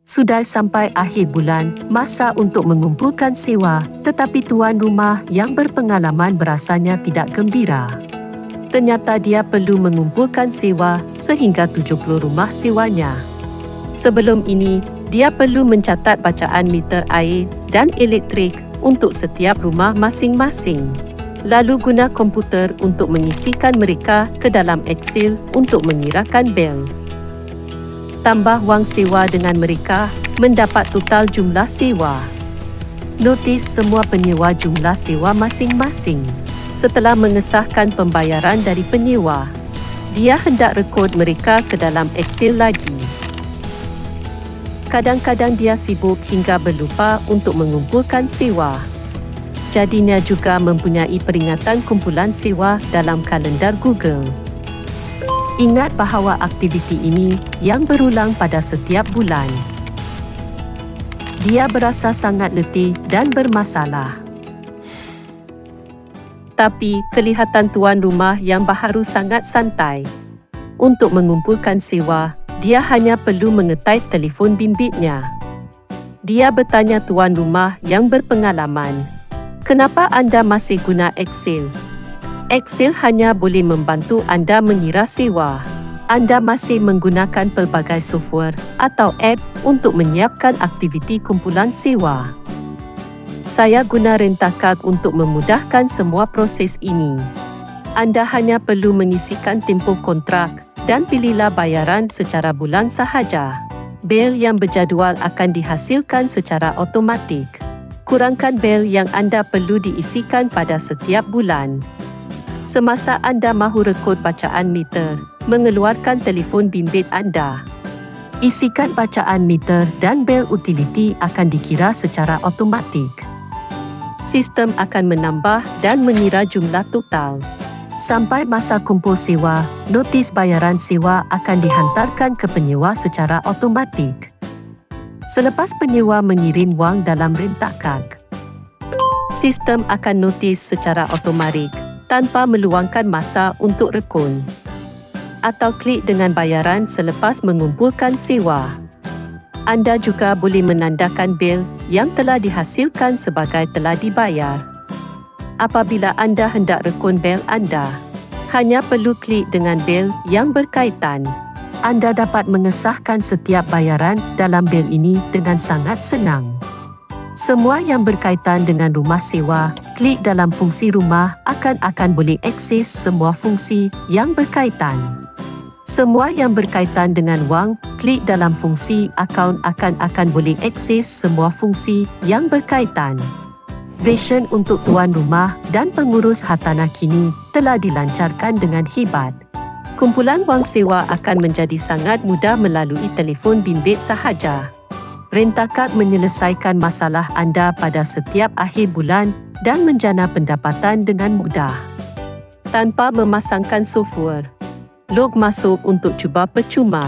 Sudah sampai akhir bulan, masa untuk mengumpulkan sewa, tetapi tuan rumah yang berpengalaman berasanya tidak gembira. Ternyata dia perlu mengumpulkan sewa sehingga 70 rumah sewanya. Sebelum ini, dia perlu mencatat bacaan meter air dan elektrik untuk setiap rumah masing-masing. Lalu guna komputer untuk mengisikan mereka ke dalam Excel untuk mengirakan bel. Tambah wang sewa dengan mereka, mendapat total jumlah sewa. Notis semua penyewa jumlah sewa masing-masing. Setelah mengesahkan pembayaran dari penyewa, dia hendak rekod mereka ke dalam Excel lagi. Kadang-kadang dia sibuk hingga berlupa untuk mengumpulkan sewa. Jadinya juga mempunyai peringatan kumpulan sewa dalam kalendar Google. Ingat bahawa aktiviti ini yang berulang pada setiap bulan. Dia berasa sangat letih dan bermasalah. Tapi kelihatan tuan rumah yang baharu sangat santai. Untuk mengumpulkan sewa, dia hanya perlu mengetai telefon bimbitnya. Dia bertanya tuan rumah yang berpengalaman, "Kenapa anda masih guna Excel?" Excel hanya boleh membantu anda mengira sewa. Anda masih menggunakan pelbagai software atau app untuk menyiapkan aktiviti kumpulan sewa. Saya guna Rent-A-Car untuk memudahkan semua proses ini. Anda hanya perlu mengisikan tempoh kontrak dan pilihlah bayaran secara bulan sahaja. Bel yang berjadual akan dihasilkan secara automatik. Kurangkan bel yang anda perlu diisikan pada setiap bulan. Semasa anda mahu rekod bacaan meter, mengeluarkan telefon bimbit anda. Isikan bacaan meter dan bel utiliti akan dikira secara automatik. Sistem akan menambah dan mengira jumlah total. Sampai masa kumpul sewa, notis bayaran sewa akan dihantarkan ke penyewa secara automatik. Selepas penyewa mengirim wang dalam Rent-A-Car, sistem akan notis secara automatik tanpa meluangkan masa untuk rekon. Atau klik dengan bayaran selepas mengumpulkan sewa. Anda juga boleh menandakan bil yang telah dihasilkan sebagai telah dibayar. Apabila anda hendak rekon bil anda, hanya perlu klik dengan bil yang berkaitan. Anda dapat mengesahkan setiap bayaran dalam bil ini dengan sangat senang. Semua yang berkaitan dengan rumah sewa, klik dalam fungsi rumah akan boleh akses semua fungsi yang berkaitan. Semua yang berkaitan dengan wang, klik dalam fungsi akaun akan boleh akses semua fungsi yang berkaitan. Version untuk tuan rumah dan pengurus hartanah kini telah dilancarkan dengan hebat. Kumpulan wang sewa akan menjadi sangat mudah melalui telefon bimbit sahaja. Rent-A-Car menyelesaikan masalah anda pada setiap akhir bulan dan menjana pendapatan dengan mudah. Tanpa memasangkan software. Log masuk untuk cuba percuma.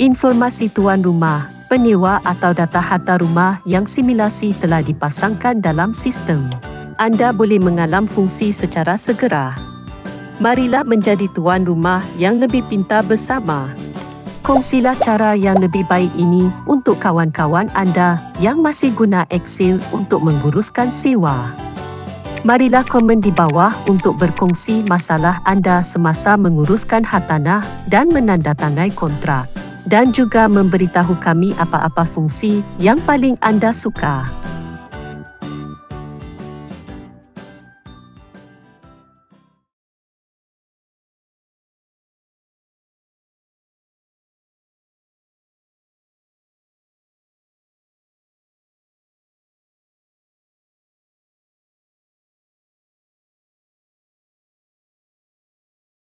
Informasi tuan rumah, penyewa atau data harta rumah yang simulasi telah dipasangkan dalam sistem. Anda boleh mengalam fungsi secara segera. Marilah menjadi tuan rumah yang lebih pintar bersama. Kongsilah cara yang lebih baik ini untuk kawan-kawan anda yang masih guna Excel untuk menguruskan sewa. Marilah komen di bawah untuk berkongsi masalah anda semasa menguruskan hartanah dan menandatangani kontrak. Dan juga memberitahu kami apa-apa fungsi yang paling anda suka.